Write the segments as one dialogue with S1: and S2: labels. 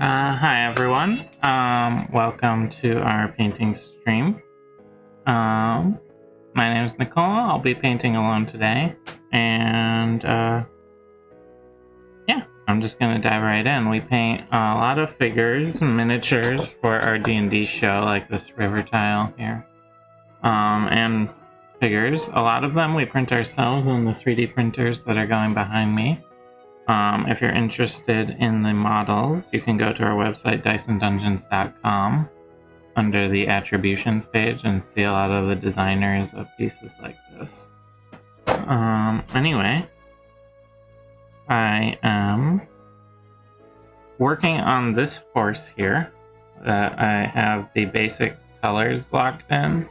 S1: Hi everyone. Welcome to our painting stream. My name is Nichole. I'll be painting alone today, and yeah, I'm just gonna dive right in. We paint a lot of figures, miniatures for our D&D show, like this river tile here, and figures. A lot of them we print ourselves on the 3D printers that are going behind me. If you're interested in the models, you can go to our website, dysondungeons.com, under the attributions page and see a lot of the designers of pieces like this. Anyway, I am working on this horse here that I have the basic colors blocked in.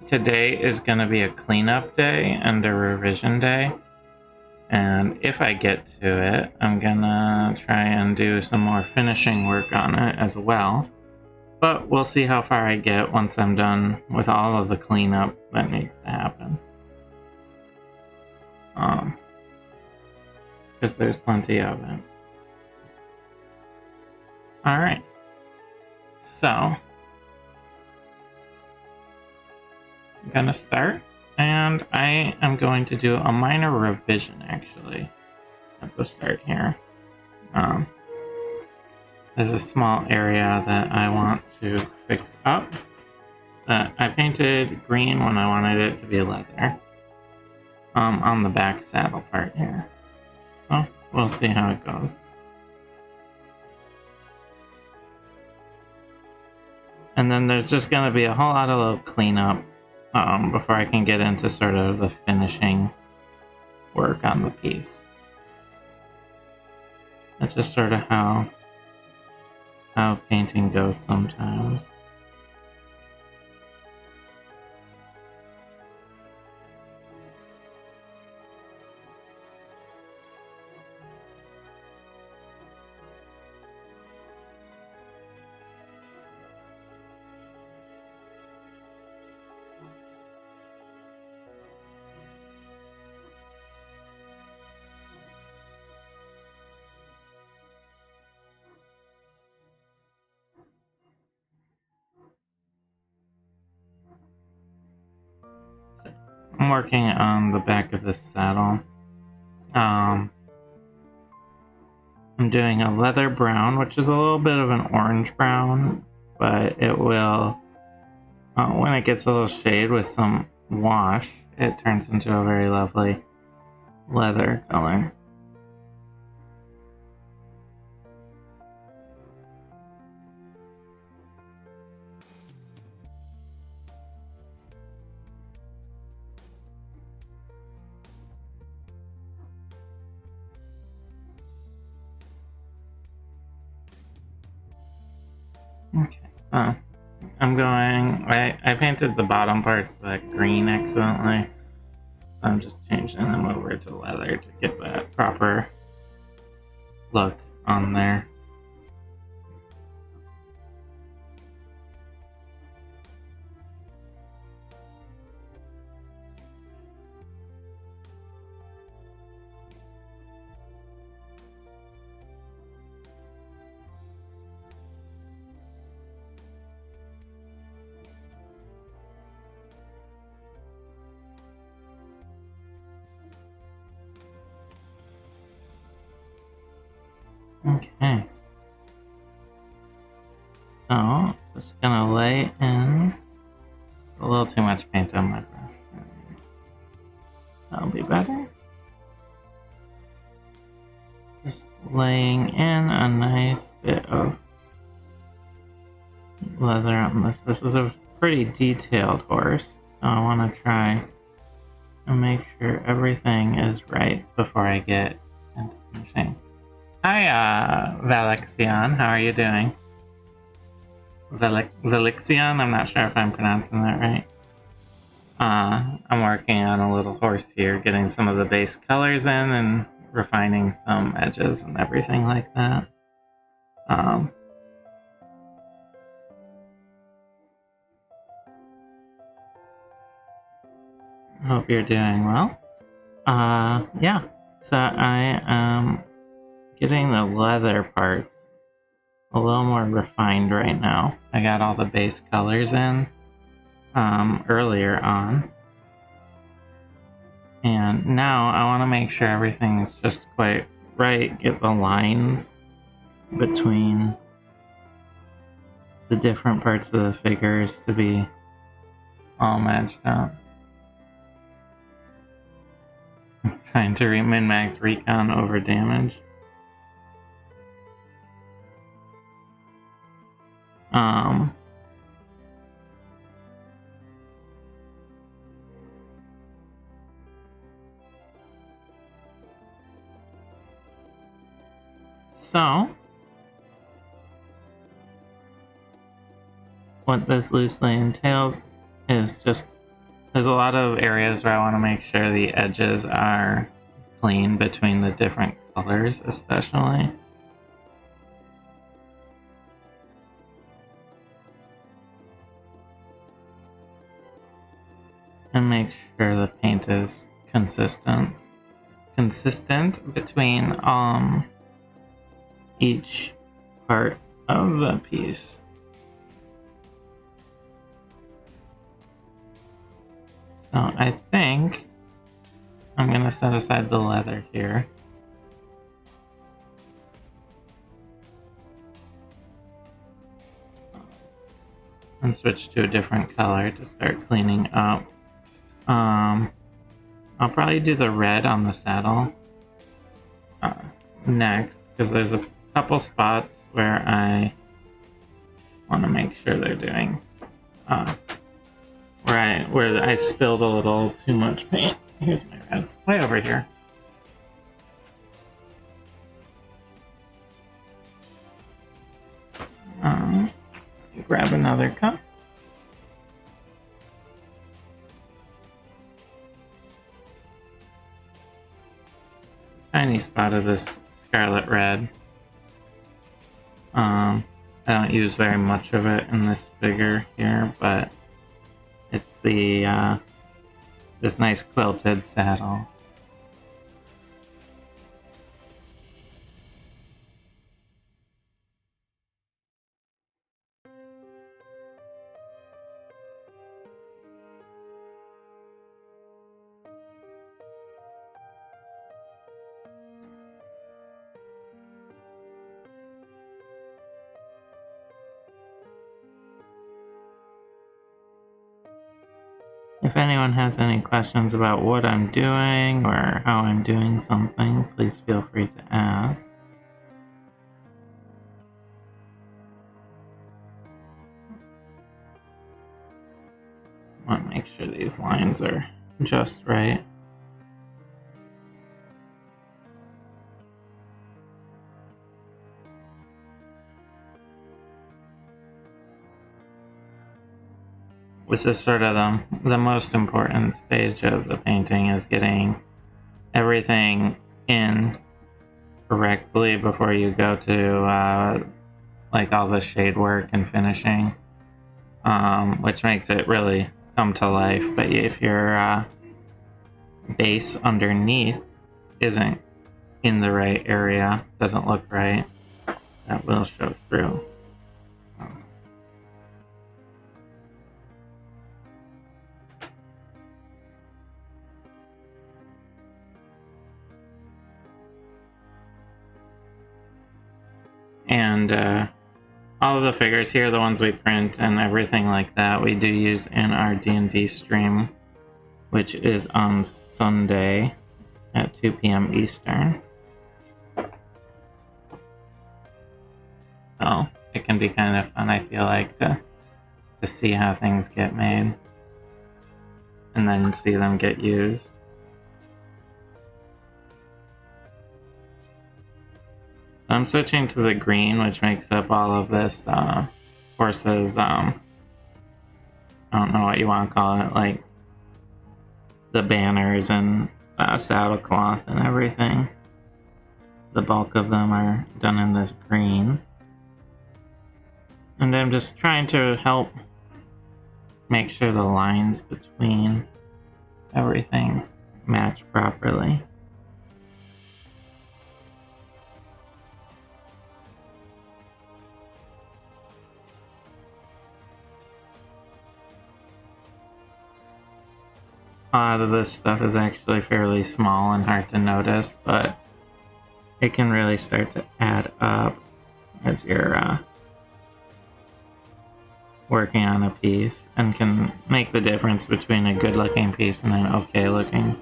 S1: Today is going to be a cleanup day and a revision day. And if I get to it, I'm gonna try and do some more finishing work on it as well. But we'll see how far I get once I'm done with all of the cleanup that needs to happen. Because there's plenty of it. Alright. So, I'm gonna start. And I am going to do a minor revision, actually, at the start here. There's a small area that I want to fix up. I painted green when I wanted it to be leather. On the back saddle part here. So, we'll see how it goes. And then there's just going to be a whole lot of little cleanup before I can get into sort of the finishing work on the piece. That's just sort of how painting goes sometimes. I'm working on the back of this saddle. I'm doing a leather brown, which is a little bit of an orange brown, but it will, when it gets a little shade with some wash, it turns into a very lovely leather color. Okay, so I'm going, I painted the bottom parts that green accidentally. So I'm just changing them over to leather to get that proper look on there. Okay. So, just gonna lay in a little too much paint on my brush. That'll be better. Just laying in a nice bit of leather on this. This is a pretty detailed horse, so I want to try and make sure everything is right before I get into finishing. Hi, Valexion. How are you doing? Valexion? I'm not sure if I'm pronouncing that right. I'm working on a little horse here, getting some of the base colors in and refining some edges and everything like that. Hope you're doing well. Yeah, so I am getting the leather parts a little more refined right now. I got all the base colors in earlier on. And now I want to make sure everything's just quite right, get the lines between the different parts of the figures to be all matched up. I'm trying to min-max recon over damage. So, what this loosely entails is just, there's a lot of areas where I want to make sure the edges are clean between the different colors, especially. And make sure the paint is consistent between each part of the piece. So I think I'm gonna set aside the leather here. And switch to a different color to start cleaning up. I'll probably do the red on the saddle next, because there's a couple spots where I want to make sure they're doing where I spilled a little too much paint. Here's my red, way over here. Grab another cup. Tiny spot of this scarlet red. I don't use very much of it in this figure here, but it's the this nice quilted saddle. If anyone has any questions about what I'm doing or how I'm doing something, please feel free to ask. I want to make sure these lines are just right. This is sort of the most important stage of the painting, is getting everything in correctly before you go to like all the shade work and finishing, which makes it really come to life. But if your base underneath isn't in the right area, doesn't look right, that will show through. And all of the figures here, the ones we print and everything like that, we do use in our D&D stream, which is on Sunday at 2 p.m. Eastern. So it can be kind of fun, I feel like, to see how things get made and then see them get used. So I'm switching to the green, which makes up all of this horse's, I don't know what you want to call it, like the banners and saddlecloth and everything. The bulk of them are done in this green. And I'm just trying to help make sure the lines between everything match properly. a lot of this stuff is actually fairly small and hard to notice, but it can really start to add up as you're working on a piece, and can make the difference between a good looking piece and an okay looking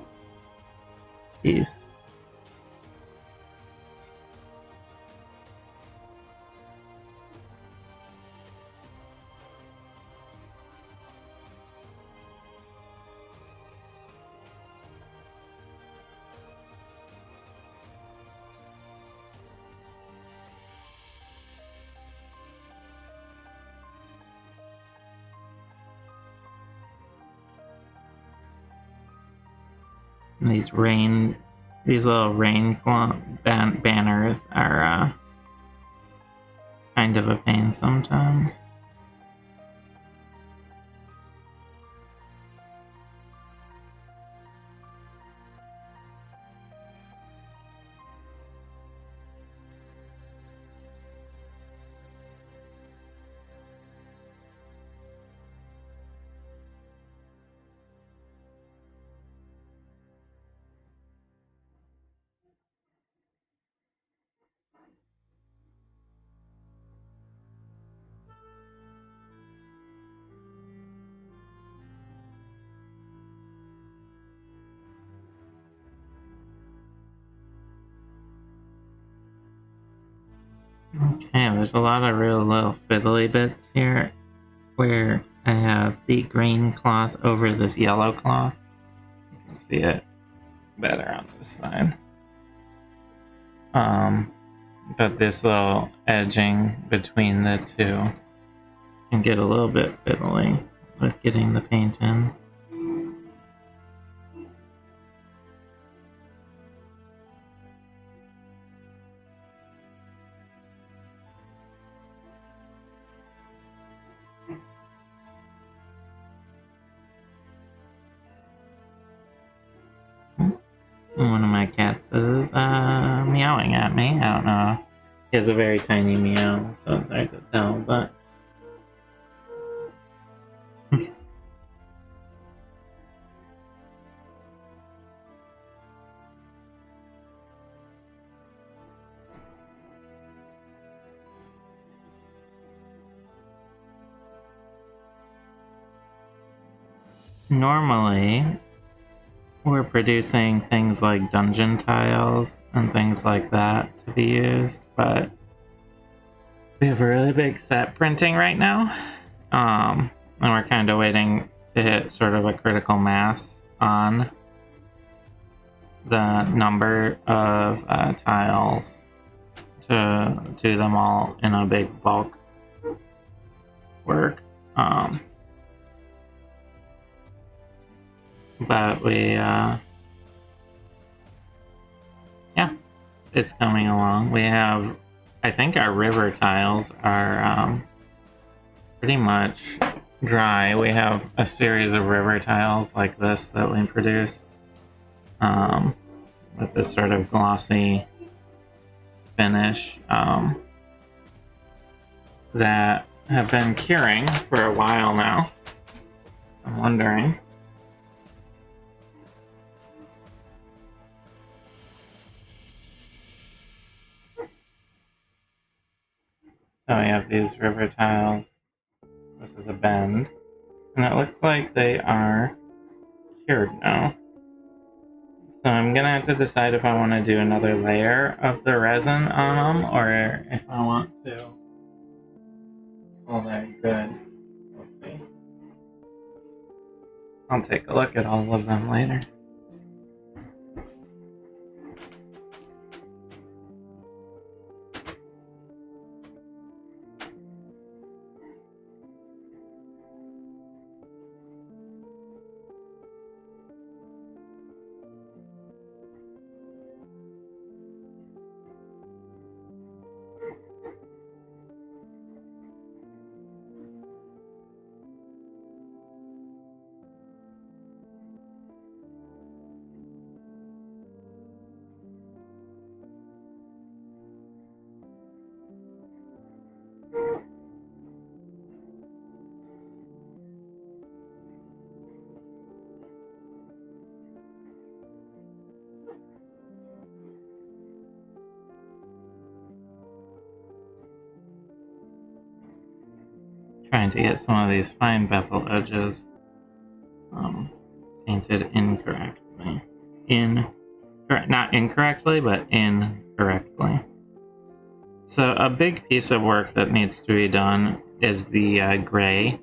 S1: piece. And these little rain banners are kind of a pain sometimes. Okay, there's a lot of real little fiddly bits here where I have the green cloth over this yellow cloth. You can see it better on this side. But this little edging between the two can get a little bit fiddly with getting the paint in. One of my cats is meowing at me. I don't know. He has a very tiny meow, so it's hard to tell, but normally we're producing things like dungeon tiles and things like that to be used, but we have a really big set printing right now, and we're kind of waiting to hit sort of a critical mass on the number of tiles to do them all in a big bulk work. But we, yeah, it's coming along. We have, I think our river tiles are pretty much dry. We have a series of river tiles like this that we produced with this sort of glossy finish that have been curing for a while now. I'm wondering. So we have these river tiles. This is a bend. And it looks like they are cured now. So I'm gonna have to decide if I want to do another layer of the resin on them, or if I want to. Well, they're good. We'll see. I'll take a look at all of them later. trying to get some of these fine bevel edges painted incorrectly. Not incorrectly, but incorrectly. So a big piece of work that needs to be done is the gray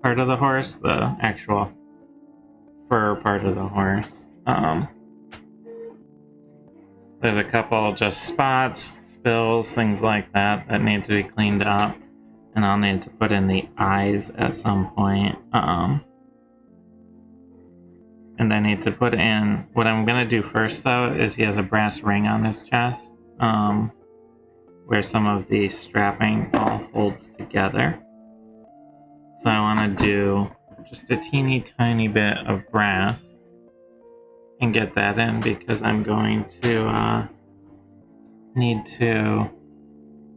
S1: part of the horse, the actual fur part of the horse. There's a couple just spots, spills, things like that that need to be cleaned up. And I'll need to put in the eyes at some point. And I need to put in... What I'm going to do first, though, is he has a brass ring on his chest. Where some of the strapping all holds together. So I want to do just a teeny tiny bit of brass and get that in because I'm going to need to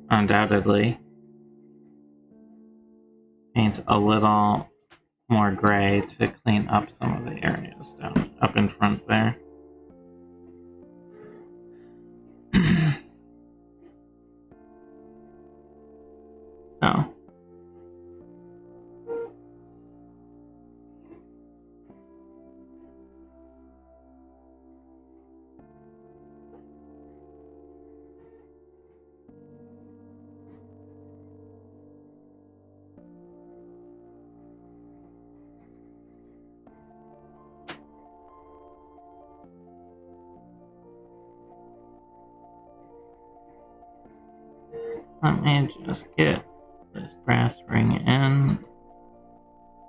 S1: undoubtedly paint a little more gray to clean up some of the areas down up in front there. So let me just get this brass ring in,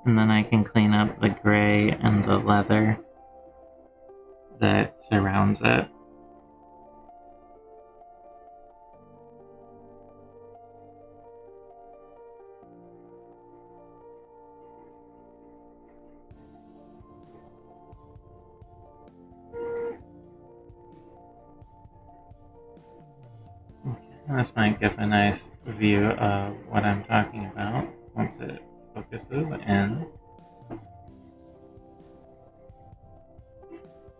S1: and then I can clean up the gray and the leather that surrounds it. This might give a nice view of what I'm talking about once it focuses in.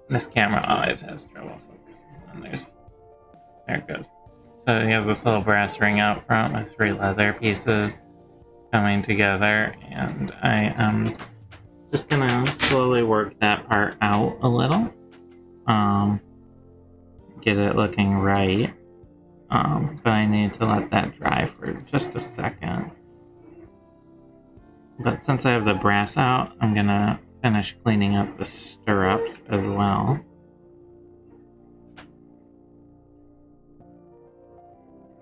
S1: This camera always has trouble focusing, and there it goes. So he has this little brass ring out front with 3 leather pieces coming together, and I am just gonna slowly work that part out a little. Get it looking right. But I need to let that dry for just a second. But since I have the brass out, I'm gonna finish cleaning up the stirrups as well.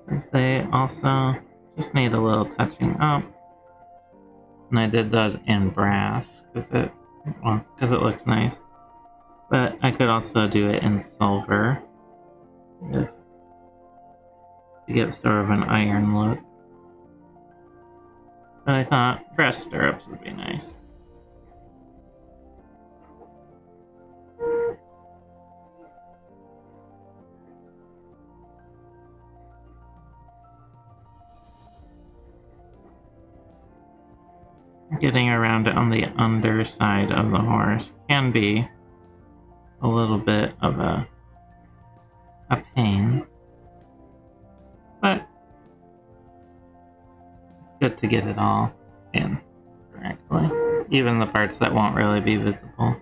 S1: Because they also just need a little touching up. And I did those in brass because it looks nice. But I could also do it in silver to give sort of an iron look. But I thought brass stirrups would be nice. Getting around it on the underside of the horse can be a little bit of a pain, but it's good to get it all in correctly, even the parts that won't really be visible.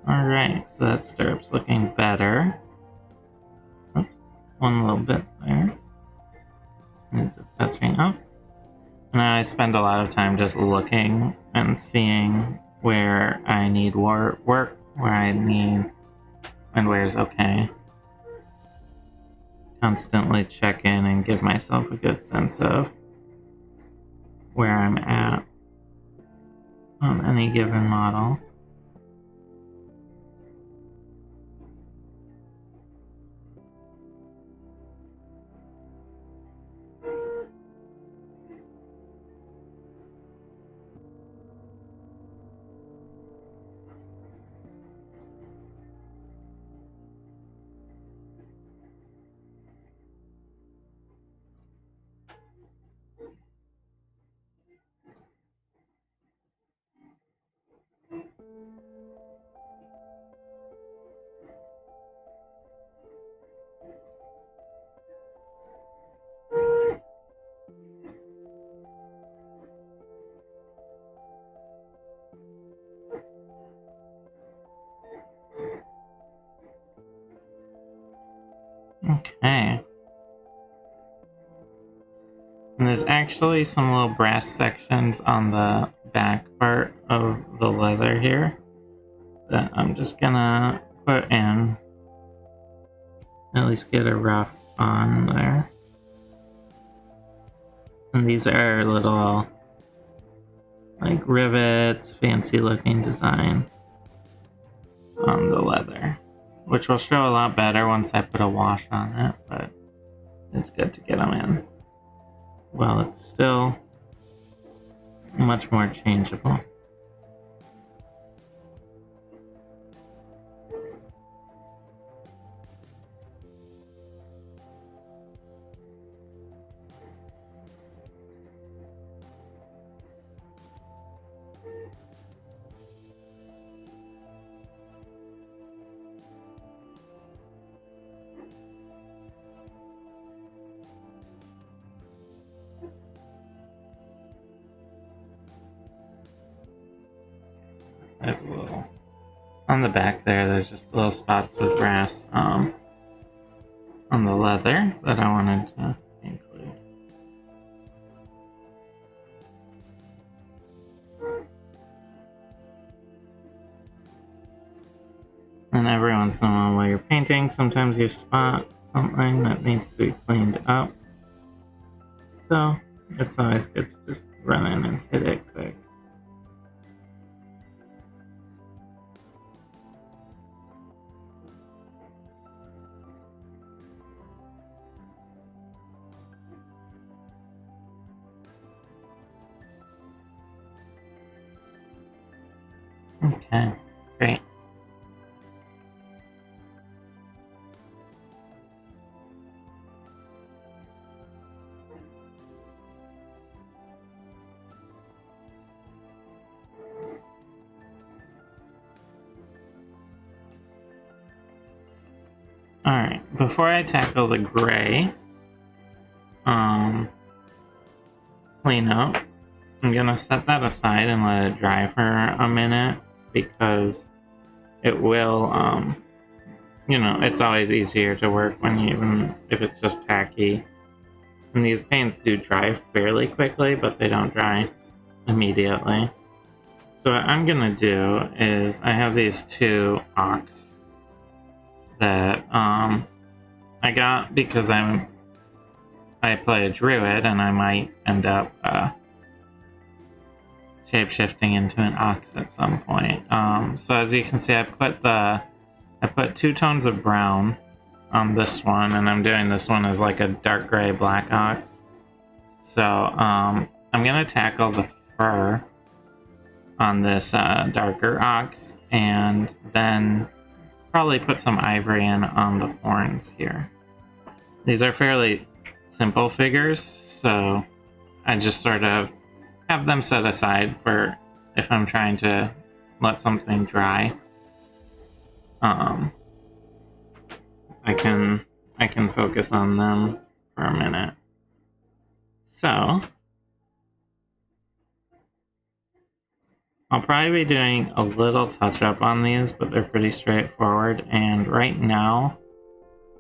S1: Alright, so that stirrup's looking better. Oops, one little bit there. Just needs a touching up. And I spend a lot of time just looking and seeing where I need work, where I need, and where's okay. Constantly check in and give myself a good sense of where I'm at on any given model. Okay. And there's actually some little brass sections on the back part of the leather here that I'm just gonna put in. At least get a rough on there. And these are little, like, rivets, fancy looking design on the leather, which will show a lot better once I put a wash on it, but it's good to get them in. Well, it's still much more changeable. There's a little on the back there. There's just little spots with brass on the leather that I wanted to include. And every once in a while, while you're painting, sometimes you spot something that needs to be cleaned up. So it's always good to just run in and hit it quick. Okay, great. Alright, before I tackle the gray cleanup, I'm gonna set that aside and let it dry for a minute, because it will, you know, it's always easier to work when you, even if it's just tacky. And these paints do dry fairly quickly, but they don't dry immediately. So what I'm gonna do is, I have these two ox that I got because I play a druid and I might end up shape-shifting into an ox at some point. So as you can see, I put 2 tones of brown on this one, and I'm doing this one as like a dark gray black ox. So I'm gonna tackle the fur on this darker ox, and then probably put some ivory in on the horns here. These are fairly simple figures, so I just sort of have them set aside for if I'm trying to let something dry. I can focus on them for a minute. So I'll probably be doing a little touch up on these, but they're pretty straightforward. And right now,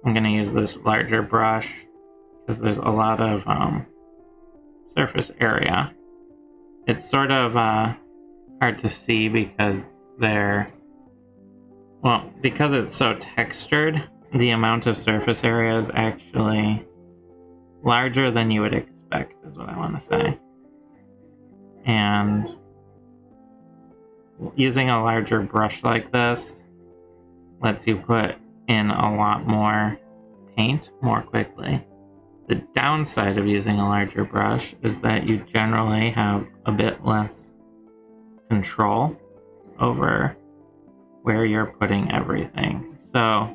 S1: I'm going to use this larger brush because there's a lot of surface area. It's sort of hard to see because because it's so textured, the amount of surface area is actually larger than you would expect, is what I want to say. And using a larger brush like this lets you put in a lot more paint more quickly. The downside of using a larger brush is that you generally have a bit less control over where you're putting everything. So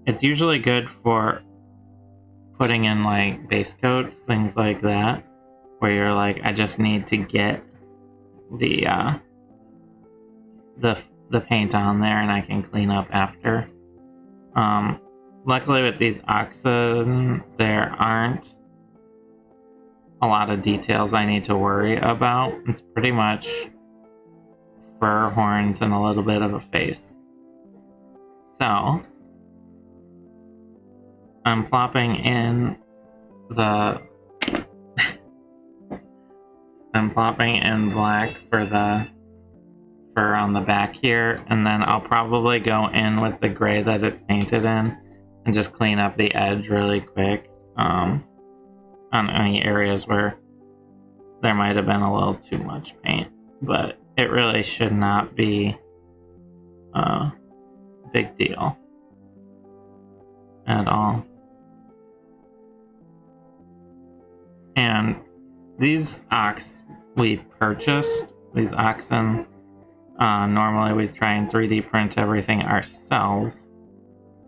S1: it's usually good for putting in like base coats, things like that, where you're like, I just need to get the paint on there and I can clean up after. Luckily with these oxen, there aren't a lot of details I need to worry about. It's pretty much fur, horns, and a little bit of a face. So I'm plopping in the I'm plopping in black for the fur on the back here, and then I'll probably go in with the gray that it's painted in and just clean up the edge really quick on any areas where there might have been a little too much paint, but it really should not be a big deal at all. And these ox we purchased, these oxen, normally we try and 3D print everything ourselves,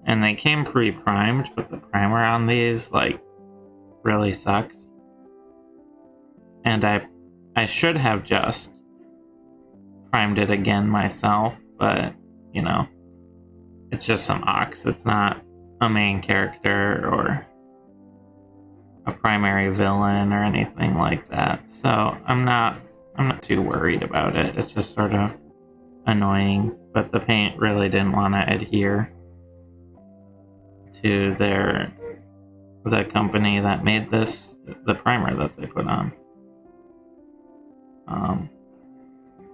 S1: and they came pre-primed, but the primer on these like really sucks. And I should have just primed it again myself, but you know, it's just some ox. It's not a main character or a primary villain or anything like that. So I'm not too worried about it. It's just sort of annoying, but the paint really didn't want to adhere to the company that made this, the primer that they put on.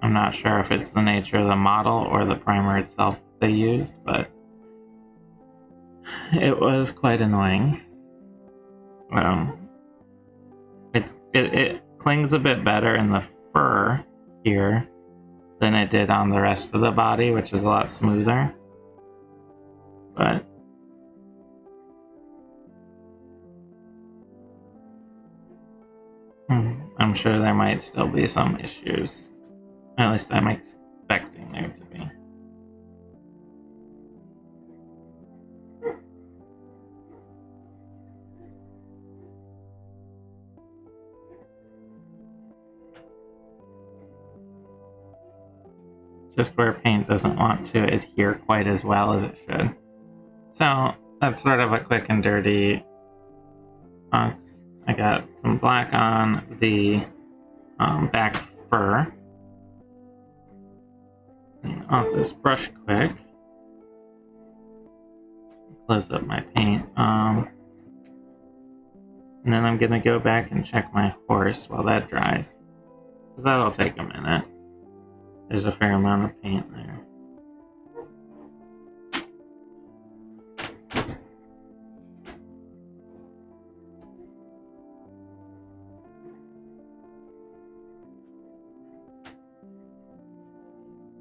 S1: I'm not sure if it's the nature of the model or the primer itself they used, but it was quite annoying. It clings a bit better in the fur here than it did on the rest of the body, which is a lot smoother. But I'm sure there might still be some issues. At least I'm expecting there to be. Just where paint doesn't want to adhere quite as well as it should. So that's sort of a quick and dirty ox. I got some black on the back fur. Clean off this brush quick. Close up my paint. And then I'm gonna go back and check my horse while that dries, because that'll take a minute. There's a fair amount of paint there.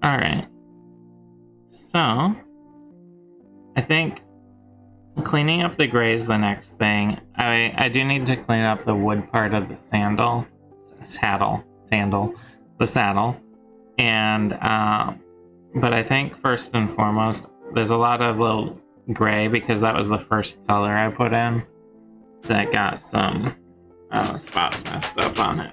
S1: Alright. So, I think cleaning up the gray is the next thing. I do need to clean up the wood part of the saddle. And, but I think first and foremost, there's a lot of little gray, because that was the first color I put in that got some spots messed up on it.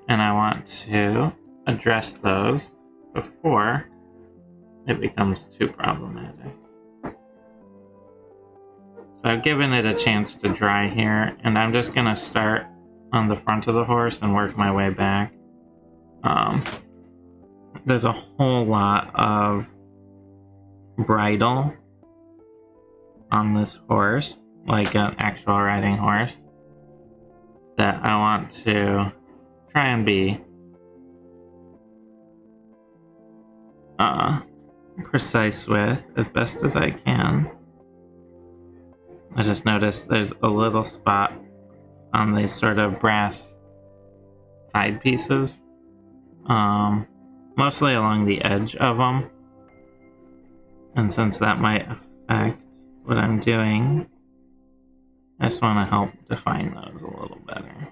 S1: And I want to address those before it becomes too problematic. So I've given it a chance to dry here, and I'm just going to start on the front of the horse and work my way back. There's a whole lot of bridle on this horse, like an actual riding horse, that I want to try and be precise with as best as I can. I just noticed there's a little spot on these sort of brass side pieces, mostly along the edge of them, and since that might affect what I'm doing, I just want to help define those a little better.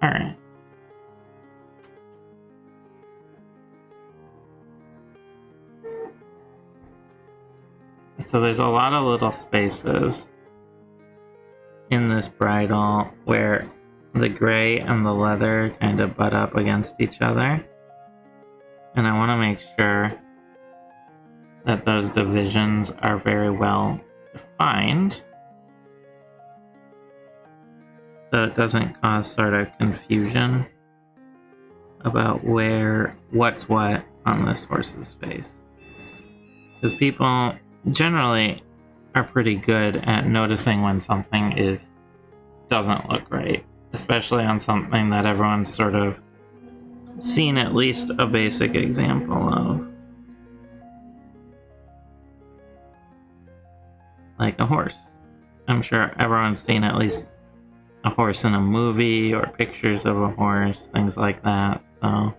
S1: Alright. So there's a lot of little spaces in this bridle where the gray and the leather kind of butt up against each other. And I want to make sure that those divisions are very well defined, so it doesn't cause sort of confusion about what's what on this horse's face. Because people generally are pretty good at noticing when something doesn't look right, especially on something that everyone's sort of seen at least a basic example of. Like a horse. I'm sure everyone's seen at least a horse in a movie or pictures of a horse, things like that, so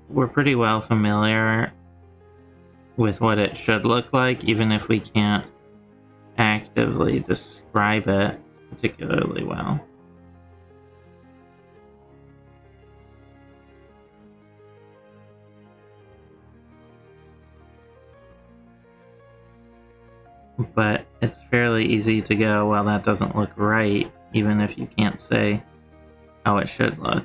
S1: we're pretty well familiar with what it should look like, even if we can't actively describe it particularly well. But it's fairly easy to go, well, that doesn't look right, even if you can't say how it should look.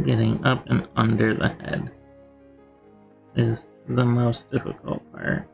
S1: Getting up and under the head is the most difficult part.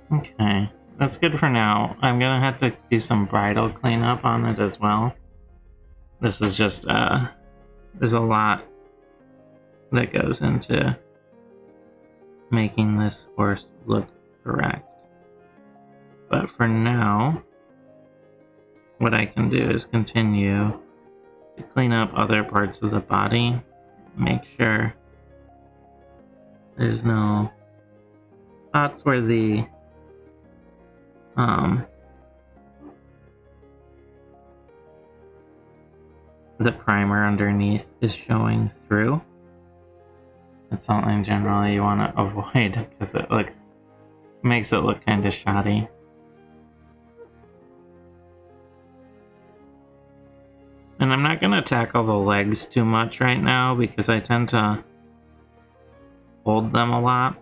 S1: Okay, that's good for now. I'm gonna have to do some bridle cleanup on it as well. This is just, there's a lot that goes into making this horse look correct. But for now, what I can do is continue to clean up other parts of the body, make sure there's no spots where the primer underneath is showing through. It's something generally you want to avoid because it makes it look kind of shoddy. And I'm not going to tackle the legs too much right now because I tend to hold them a lot,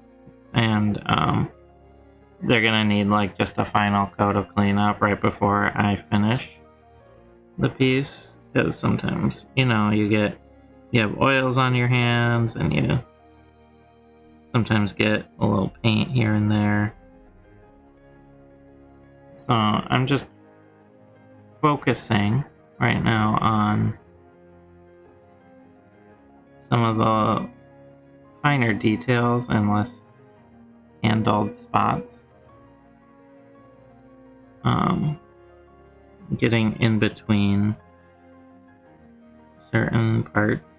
S1: and they're going to need like just a final coat of cleanup right before I finish the piece. Because sometimes, you know, you have oils on your hands and you sometimes get a little paint here and there. So I'm just focusing right now on some of the finer details and less handled spots. Getting in between certain parts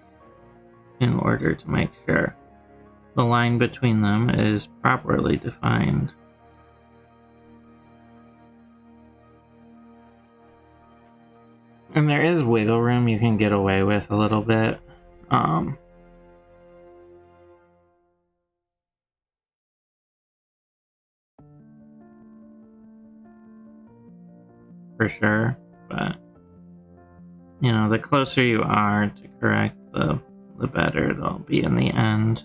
S1: in order to make sure the line between them is properly defined. And there is wiggle room you can get away with a little bit. For sure, but you know, the closer you are to correct, the better it'll be in the end.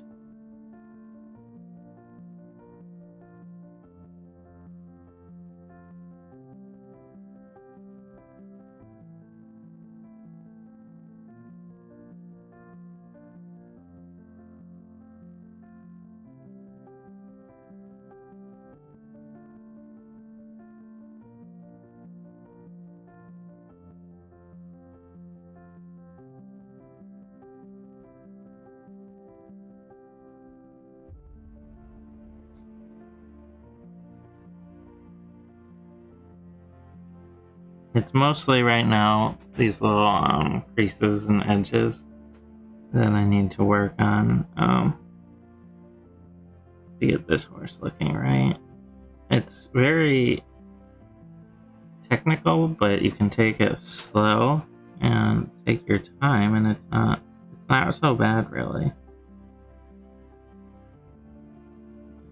S1: It's mostly right now these little creases and edges that I need to work on to get this horse looking right. It's very technical, but you can take it slow and take your time, and it's not so bad really.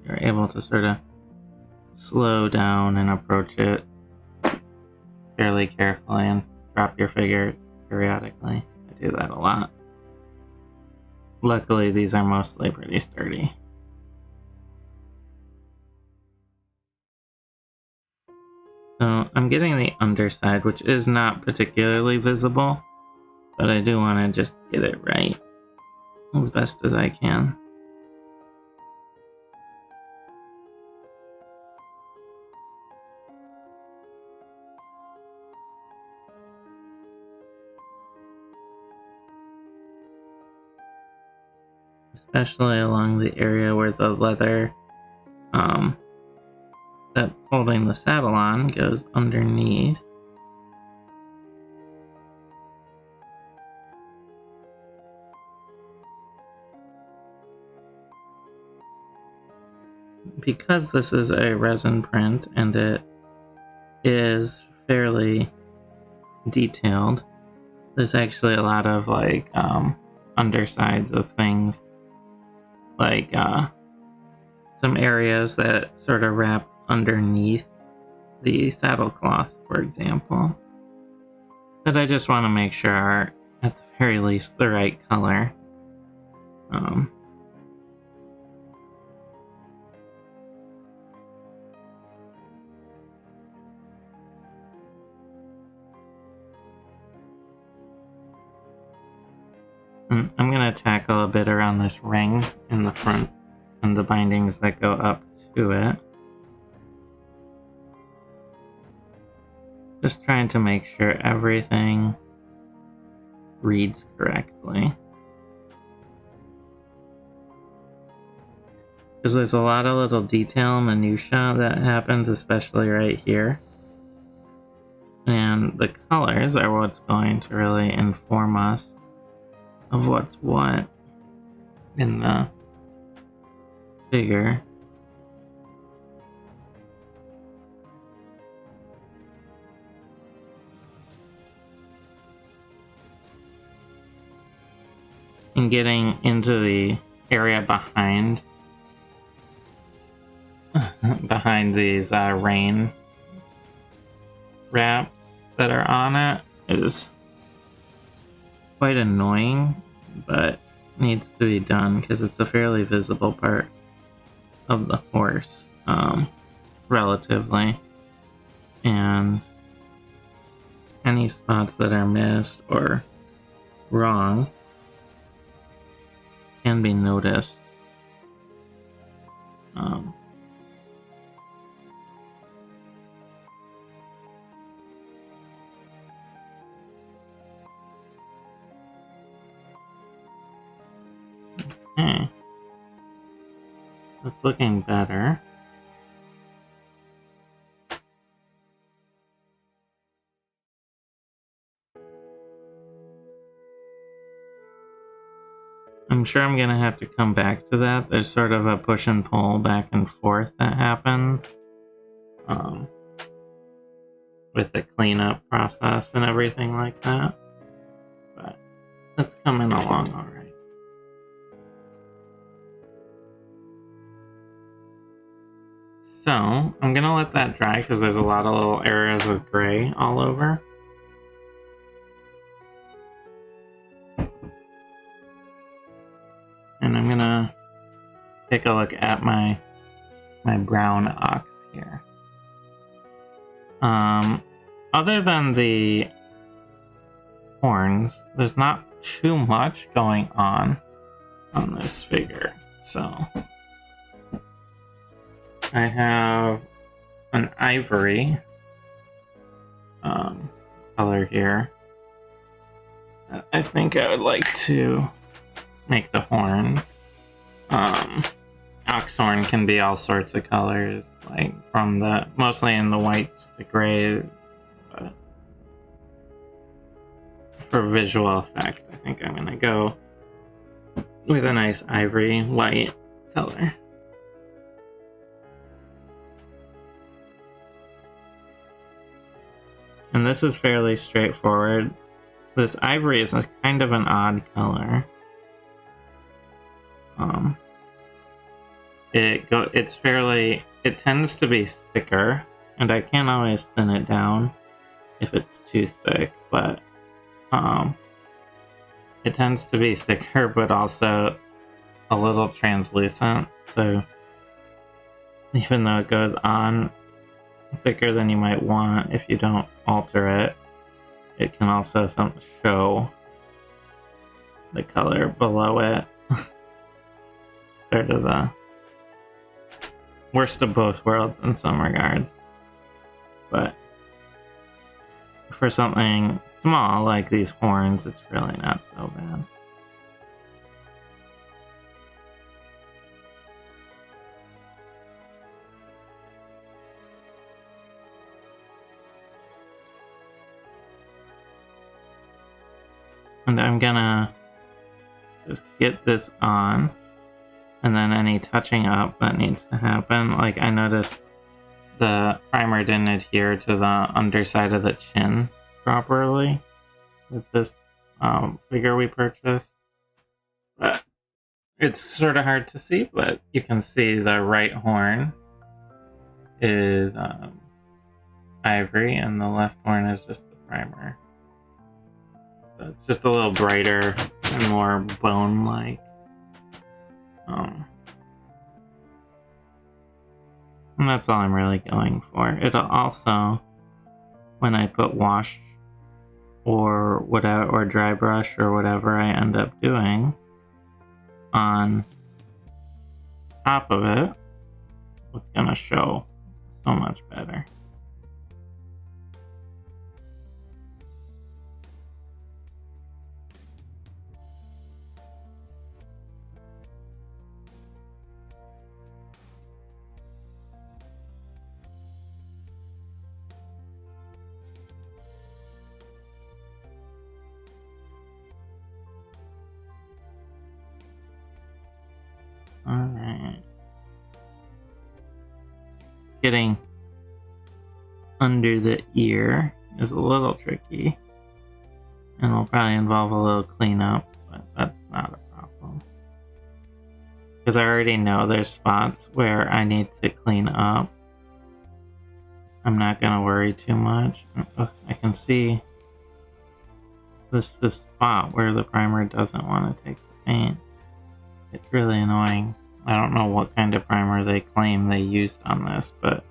S1: You're able to sort of slow down and approach it fairly carefully and drop your figure periodically. I do that a lot. Luckily, these are mostly pretty sturdy. So I'm getting the underside, which is not particularly visible, but I do want to just get it right as best as I can. Especially along the area where the leather that's holding the saddle on goes underneath. Because this is a resin print and it is fairly detailed, there's actually a lot of like undersides of things, like some areas that sort of wrap underneath the saddle cloth, for example, that I just want to make sure are at the very least the right color. I'm going to tackle a bit around this ring in the front and the bindings that go up to it. Just trying to make sure everything reads correctly. Because there's a lot of little detail minutia that happens, especially right here. And the colors are what's going to really inform us of what's what in the figure. And getting into the area behind these rain wraps that are on it is quite annoying, but needs to be done because it's a fairly visible part of the horse, relatively, and any spots that are missed or wrong can be noticed. Okay. That's looking better. I'm sure I'm gonna have to come back to that. There's sort of a push and pull back and forth that happens with the cleanup process and everything like that. But it's coming along alright. So, I'm gonna let that dry because there's a lot of little areas with gray all over. And I'm gonna take a look at my brown ox here. Other than the horns, there's not too much going on this figure. So I have an ivory color here. I think I would like to make the horns. Oxhorn can be all sorts of colors, like from the mostly in the whites to gray, but for visual effect, I think I'm gonna go with a nice ivory white color. And this is fairly straightforward. This ivory is a kind of an odd color. It tends to be thicker, and I can't always thin it down if it's too thick, but it tends to be thicker, but also a little translucent. So even though it goes on thicker than you might want, if you don't alter it, it can also show the color below it. Sort of the worst of both worlds in some regards. But for something small like these horns, it's really not so bad. And I'm gonna just get this on, and then any touching up that needs to happen. Like, I noticed the primer didn't adhere to the underside of the chin properly with this figure we purchased. But it's sort of hard to see, but you can see the right horn is ivory and the left horn is just the primer. So it's just a little brighter and more bone-like. And that's all I'm really going for. It'll also, when I put wash or whatever, or dry brush or whatever I end up doing on top of it, it's gonna show so much better. Alright. Getting under the ear is a little tricky, and will probably involve a little cleanup, but that's not a problem. Because I already know there's spots where I need to clean up. I'm not going to worry too much. I can see this spot where the primer doesn't want to take the paint. It's really annoying. I don't know what kind of primer they claim they used on this, but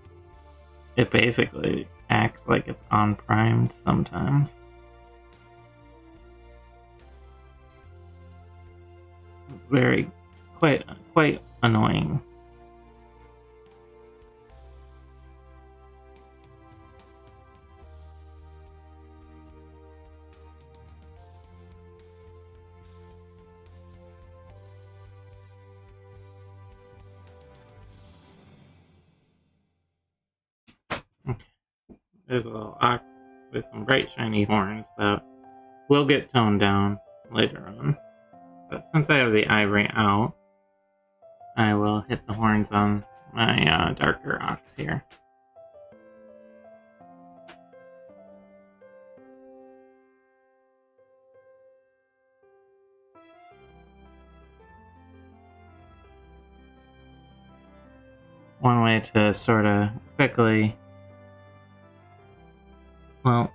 S1: it basically acts like it's on-primed sometimes. It's quite annoying. Okay. There's a little ox with some bright shiny horns that will get toned down later on. But since I have the ivory out, I will hit the horns on my darker ox here. One way to sort of quickly, well,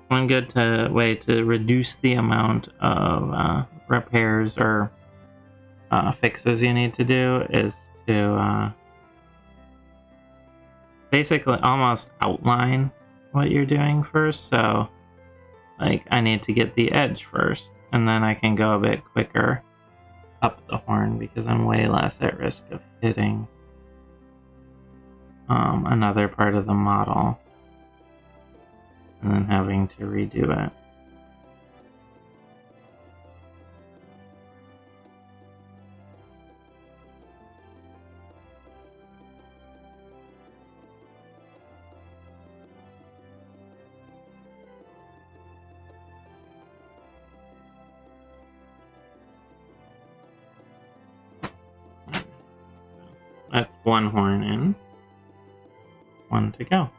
S1: one good way to reduce the amount of repairs or fixes you need to do is to basically almost outline what you're doing first. So, like, I need to get the edge first, and then I can go a bit quicker up the horn because I'm way less at risk of hitting another part of the model and then having to redo it. That's one horn in. One to go.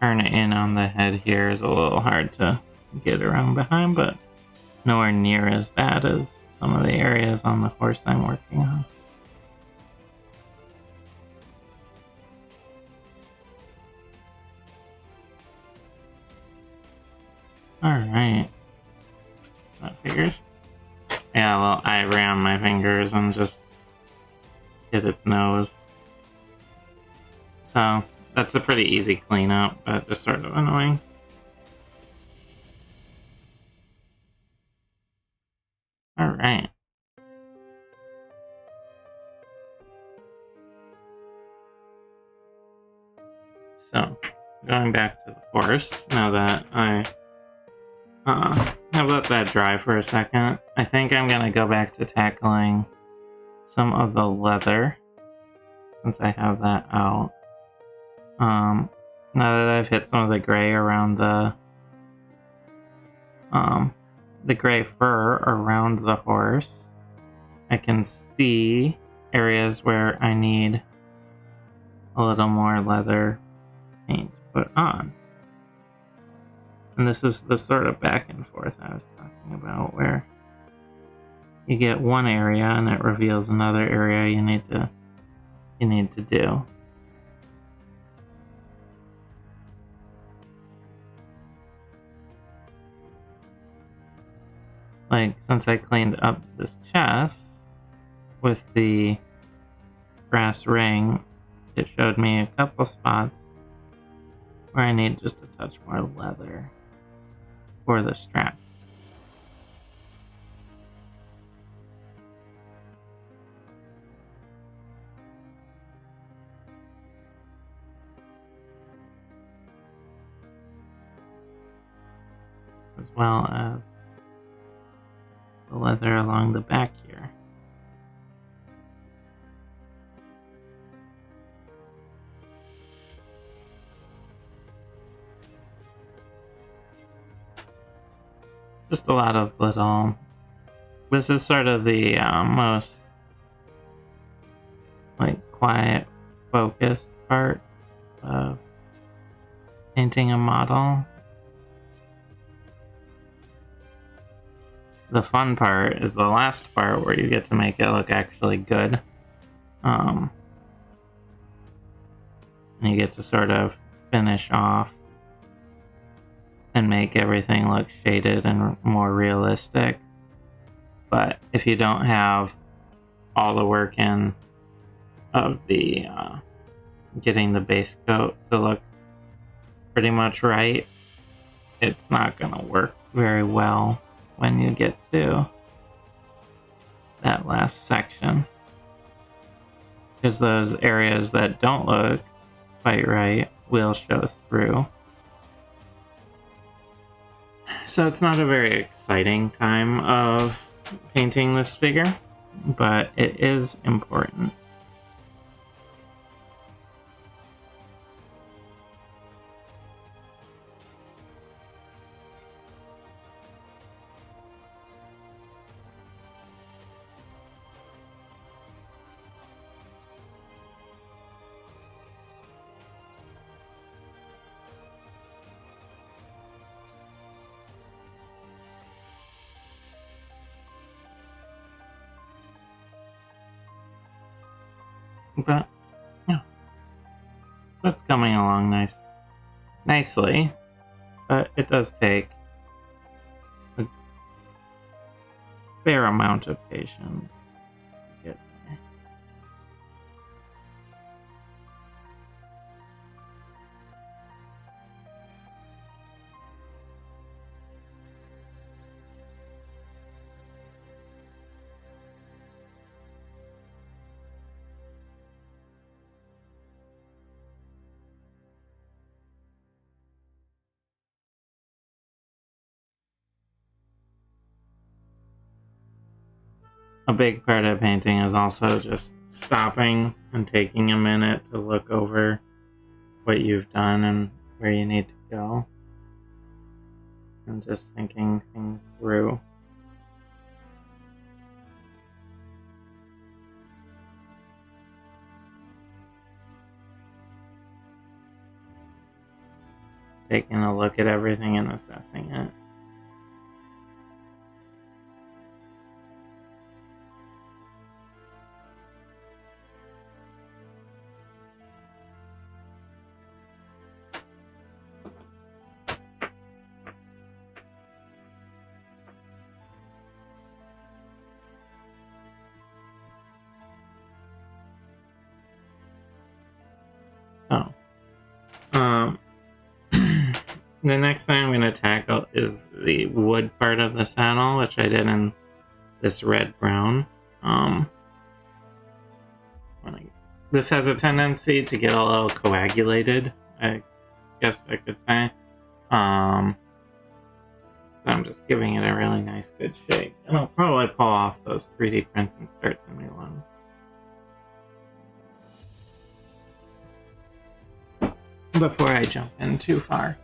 S1: turn in on the head here is a little hard to get around behind, but nowhere near as bad as some of the areas on the horse I'm working on. Alright. That figures. Yeah, well, I ran my fingers and just hit its nose. So, that's a pretty easy cleanup, but just sort of annoying. Alright. So, going back to the horse, now that I have let that dry for a second, I think I'm gonna go back to tackling some of the leather, since I have that out. Now that I've hit some of the gray around the gray fur around the horse, I can see areas where I need a little more leather paint put on. And this is the sort of back and forth I was talking about, where you get one area and it reveals another area you need to do. Like, since I cleaned up this chest with the brass ring, it showed me a couple spots where I need just a touch more leather for the straps. As well as the leather along the back here. Just a lot of little... This is sort of the most quiet, focused part of painting a model. The fun part is the last part where you get to make it look actually good. And you get to sort of finish off and make everything look shaded and more realistic. But if you don't have all the work in of the getting the base coat to look pretty much right, it's not gonna work very well when you get to that last section, because those areas that don't look quite right will show through. So it's not a very exciting time of painting this figure, but it is important. But yeah, that's coming along nicely, but it does take a fair amount of patience to get there. A big part of painting is also just stopping and taking a minute to look over what you've done and where you need to go, and just thinking things through. taking a look at everything and assessing it. So, the next thing I'm going to tackle is the wood part of the saddle, which I did in this red-brown. This has a tendency to get a little coagulated, I guess I could say. So I'm just giving it a really nice good shake. And I'll probably pull off those 3D prints and start some new ones. Before I jump in too far.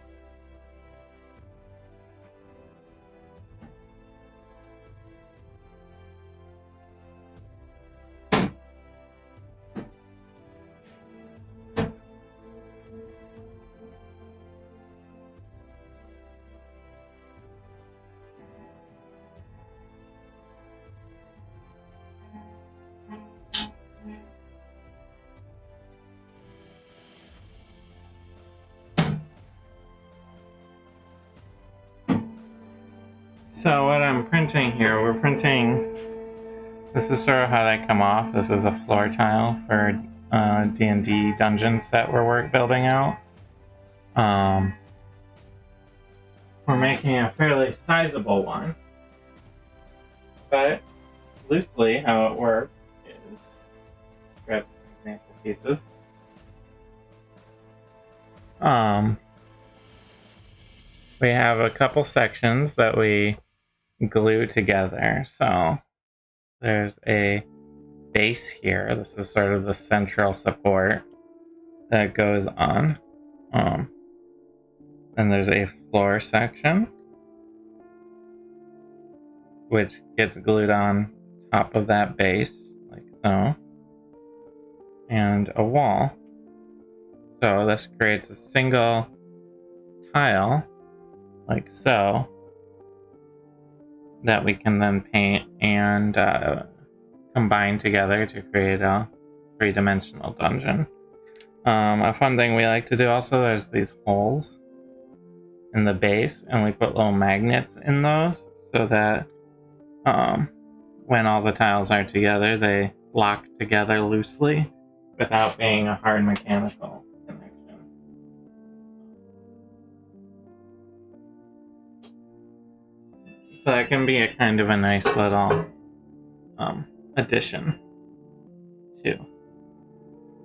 S1: So what I'm printing here, we're printing, this is sort of how they come off. This is a floor tile for D&D dungeon set we're building out. We're making a fairly sizable one, but loosely how it works is, grab some example pieces. We have a couple sections that we glue together. So there's a base here. This is sort of the central support that goes on. Then there's a floor section, which gets glued on top of that base, like so. And a wall. So this creates a single tile, like so, that we can then paint and combine together to create a three-dimensional dungeon. A fun thing we like to do also, there's these holes in the base, and we put little magnets in those so that when all the tiles are together, they lock together loosely without being a hard mechanical connection. So that can be a kind of a nice little addition to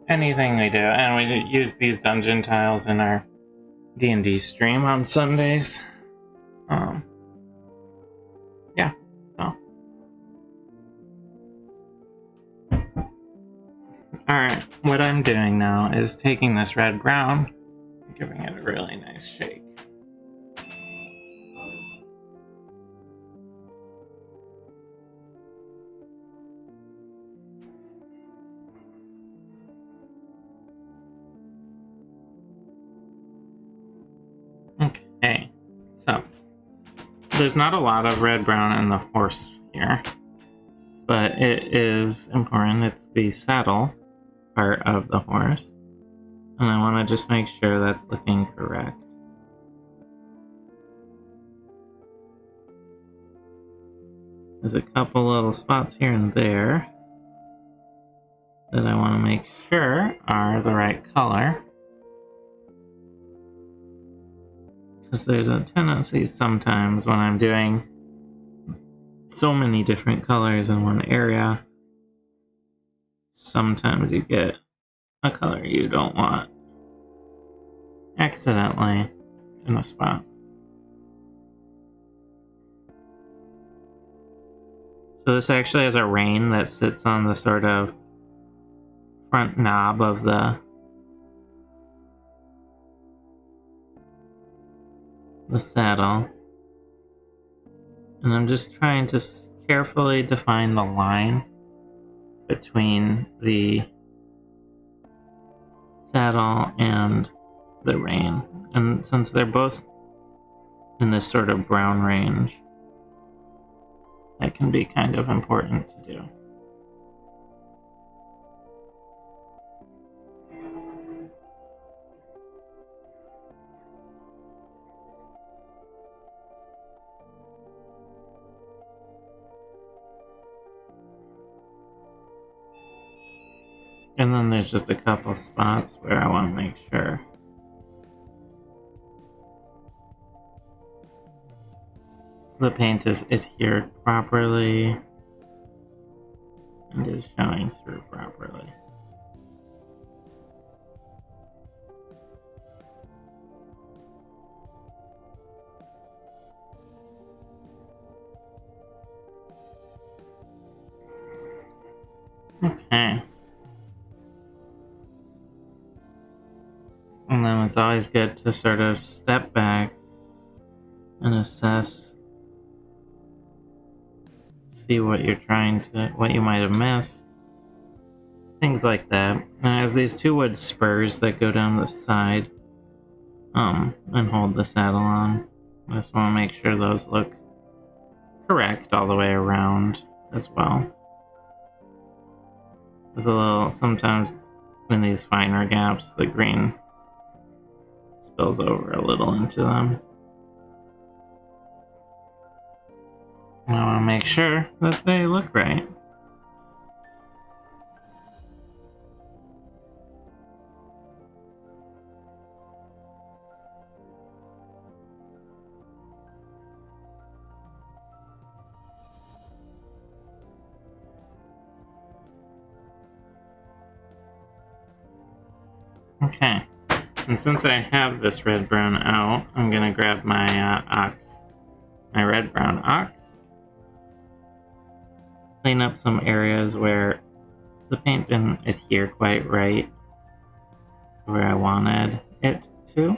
S1: anything we do. And we use these dungeon tiles in our D&D stream on Sundays. Yeah, so. Alright, what I'm doing now is taking this red-brown and giving it a really nice shake. Okay, so there's not a lot of red-brown in the horse here, but it is important. It's the saddle part of the horse, and I want to just make sure that's looking correct. There's a couple little spots here and there that I want to make sure are the right color, because there's a tendency sometimes when I'm doing so many different colors in one area, sometimes you get a color you don't want accidentally in a spot. So this actually has a rein that sits on the sort of front knob of the saddle. And I'm just trying to carefully define the line between the saddle and the rein. And since they're both in this sort of brown range, that can be kind of important to do. And then there's just a couple spots where I want to make sure the paint is adhered properly and is showing through properly. Okay. And then it's always good to sort of step back and assess, see what you're what you might have missed. Things like that. And as these two wood spurs that go down the side, and hold the saddle on, I just want to make sure those look correct all the way around as well. There's a little, sometimes in these finer gaps, the green spills over a little into them. And I want to make sure that they look right. Okay, and since I have this red brown out, I'm gonna grab my my red brown ox, clean up some areas where the paint didn't adhere quite right where I wanted it to.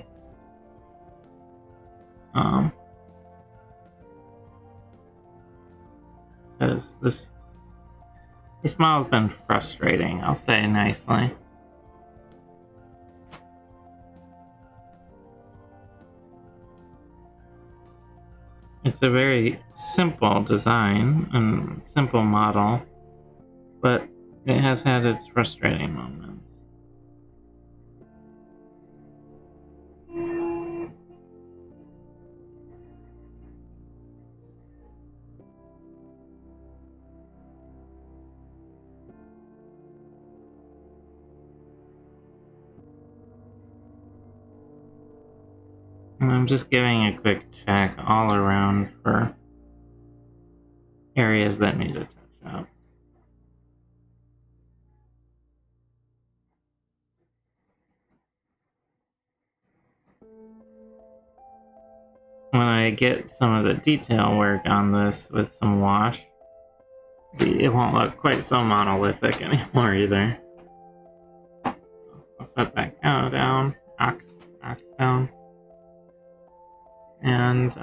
S1: Because this model's been frustrating, I'll say nicely. It's a very simple design and simple model, but it has had its frustrating moments. And I'm just giving a quick check all around for areas that need a touch up. When I get some of the detail work on this with some wash, it won't look quite so monolithic anymore either. I'll set that cow down, ox down, and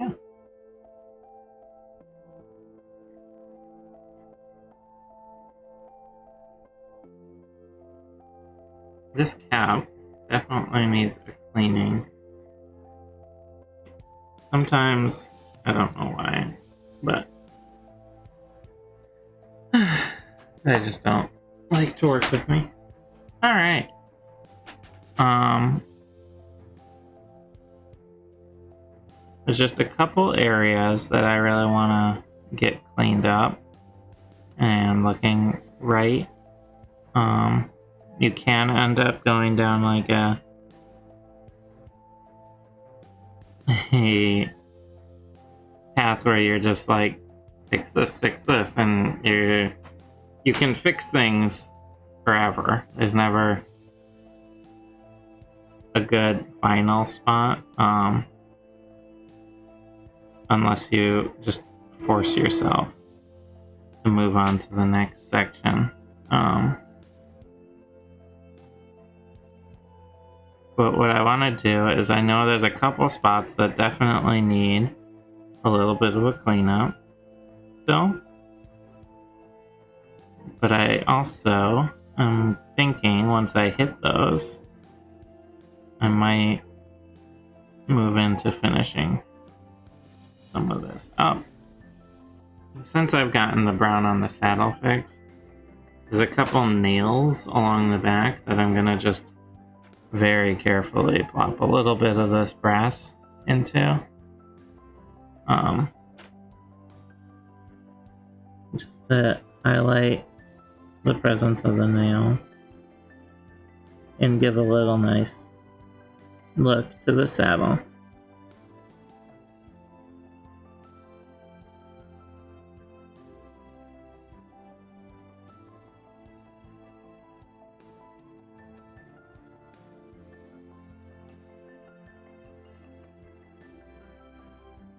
S1: yeah. This cap definitely needs a cleaning. Sometimes, I don't know why, but they just don't like to work with me. Alright. There's just a couple areas that I really want to get cleaned up and looking right. You can end up going down like a path where you're just like, fix this, and you can fix things forever. There's never a good final spot, unless you just force yourself to move on to the next section. But what I want to do is, I know there's a couple spots that definitely need a little bit of a cleanup still. But I also I'm thinking once I hit those, I might move into finishing some of this up. Since I've gotten the brown on the saddle fixed, there's a couple nails along the back that I'm gonna just very carefully plop a little bit of this brass into. Just to highlight the presence of the nail and give a little nice look to the saddle.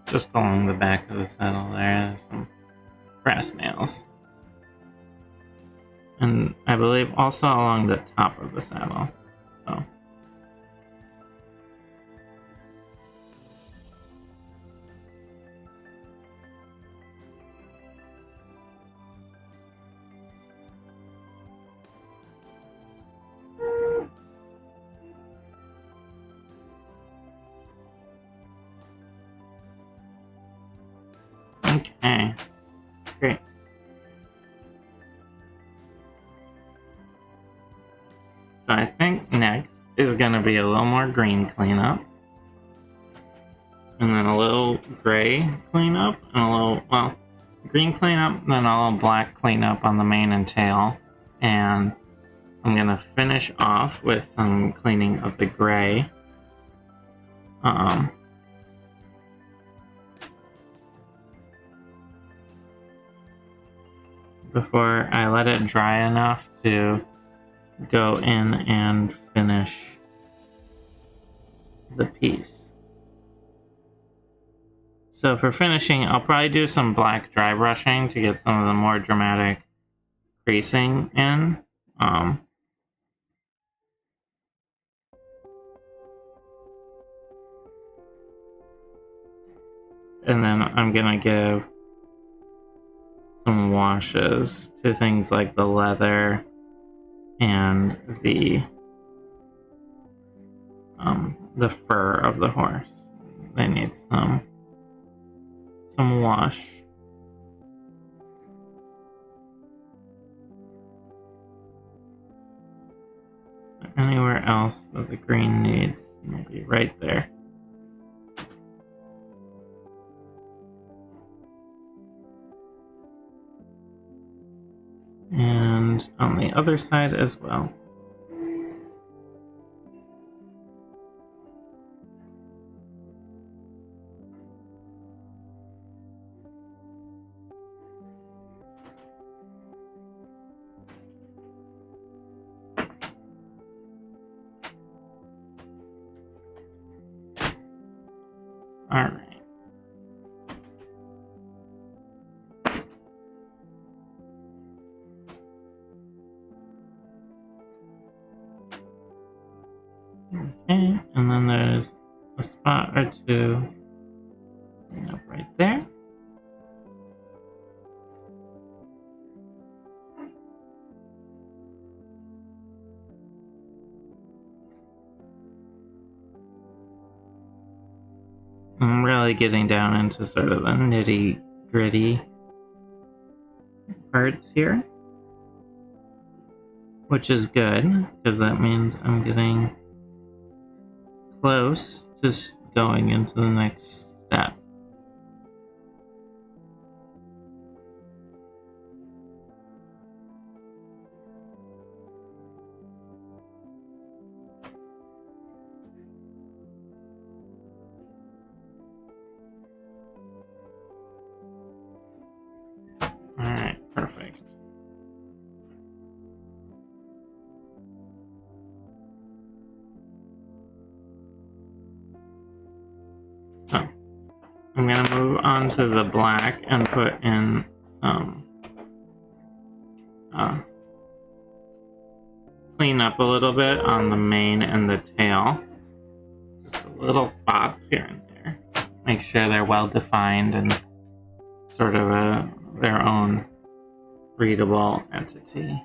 S1: Just along the back of the saddle there's some brass nails. And I believe also along the top of the saddle. So. Okay, great. So I think next is going to be a little more green cleanup. And then a little gray cleanup, and a little, well, green cleanup, then a little black cleanup on the mane and tail. And I'm going to finish off with some cleaning of the gray. Before I let it dry enough to go in and finish the piece. So for finishing, I'll probably do some black dry brushing to get some of the more dramatic creasing in. And then I'm gonna give some washes to things like the leather and the fur of the horse. They need some wash. Anywhere else that the green needs, maybe right there. And on the other side as well. All right. Okay, and then there's a spot or two right there. I'm really getting down into sort of the nitty-gritty parts here, which is good, because that means I'm getting close to going into the next step. Alright, perfect. So, I'm going to move on to the black and put in some clean up a little bit on the mane and the tail. Just a little spots here and there. Make sure they're well defined and sort of their own readable entity.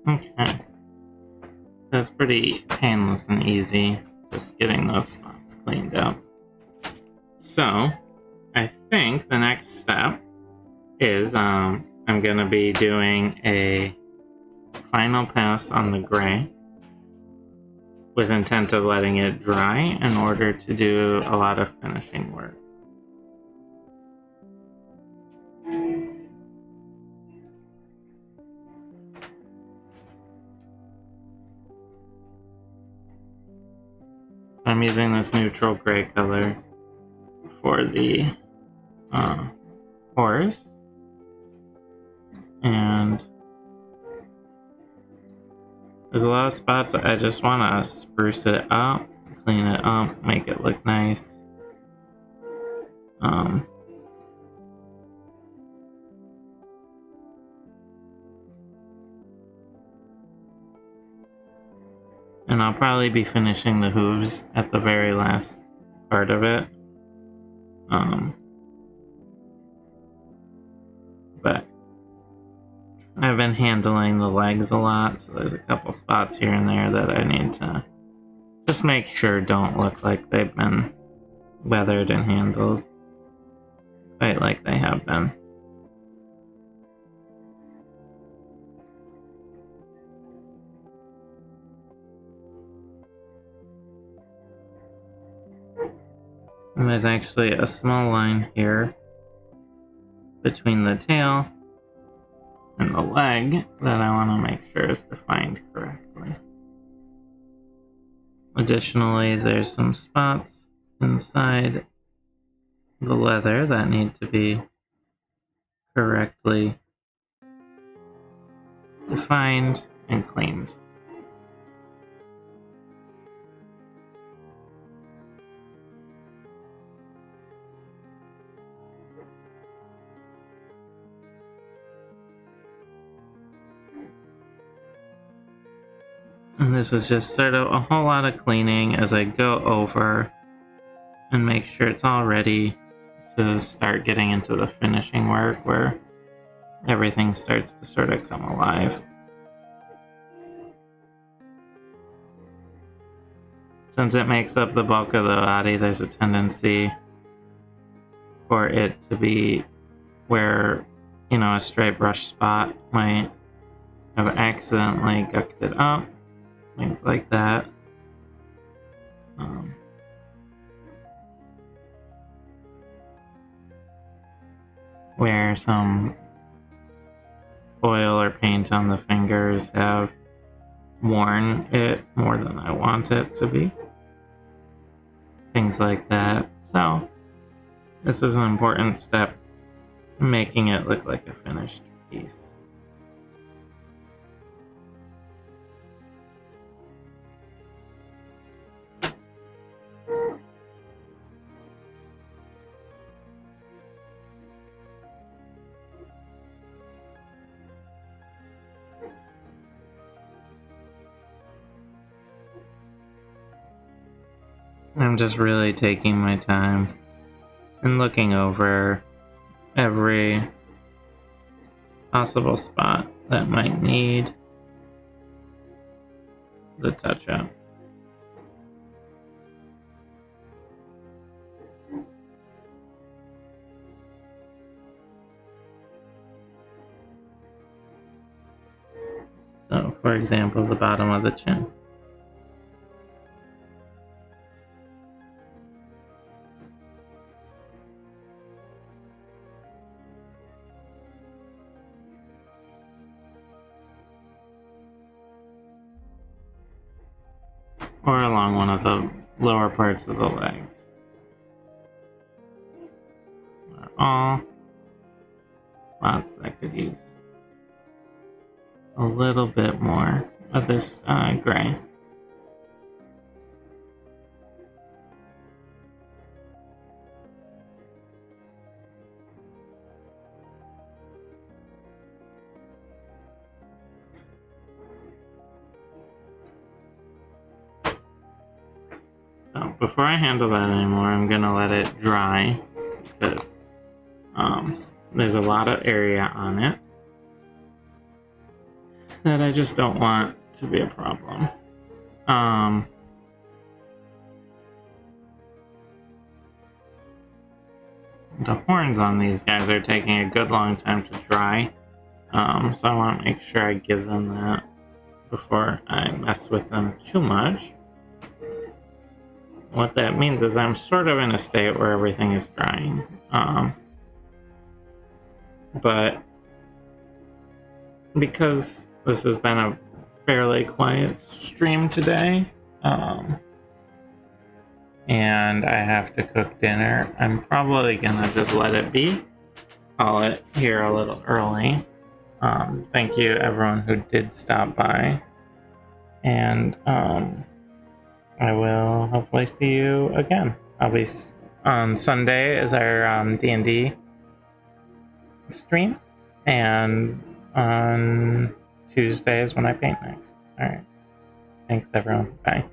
S1: Okay. That's pretty painless and easy, just getting those spots cleaned up. So, I think the next step is I'm going to be doing a final pass on the gray with intent of letting it dry in order to do a lot of finishing work. So I'm using this neutral gray color for the horse, and there's a lot of spots I just want to spruce it up, clean it up, make it look nice. And I'll probably be finishing the hooves at the very last part of it. But I've been handling the legs a lot, so there's a couple spots here and there that I need to just make sure don't look like they've been weathered and handled quite like they have been. And there's actually a small line here between the tail and the leg that I want to make sure is defined correctly. Additionally, there's some spots inside the leather that need to be correctly defined and cleaned. And this is just sort of a whole lot of cleaning as I go over and make sure it's all ready to start getting into the finishing work where everything starts to sort of come alive. Since it makes up the bulk of the body, there's a tendency for it to be where, a stray brush spot might have accidentally gucked it up. Things like that. Where some oil or paint on the fingers have worn it more than I want it to be. Things like that. So, this is an important step in making it look like a finished piece. I'm just really taking my time and looking over every possible spot that might need the touch-up. So, for example, the bottom of the chin. Or along one of the lower parts of the legs. Are all spots that could use a little bit more of this gray. So before I handle that anymore, I'm gonna let it dry because there's a lot of area on it. that I just don't want to be a problem. The horns on these guys are taking a good long time to dry, so I want to make sure I give them that before I mess with them too much. What that means is I'm sort of in a state where everything is drying, but because this has been a fairly quiet stream today, and I have to cook dinner, I'm probably gonna just let it be. Call it here a little early. Thank you everyone who did stop by, and I will hopefully see you again. I'll be on Sunday is our D&D stream, and on Tuesday is when I paint next. All right, thanks everyone. Bye.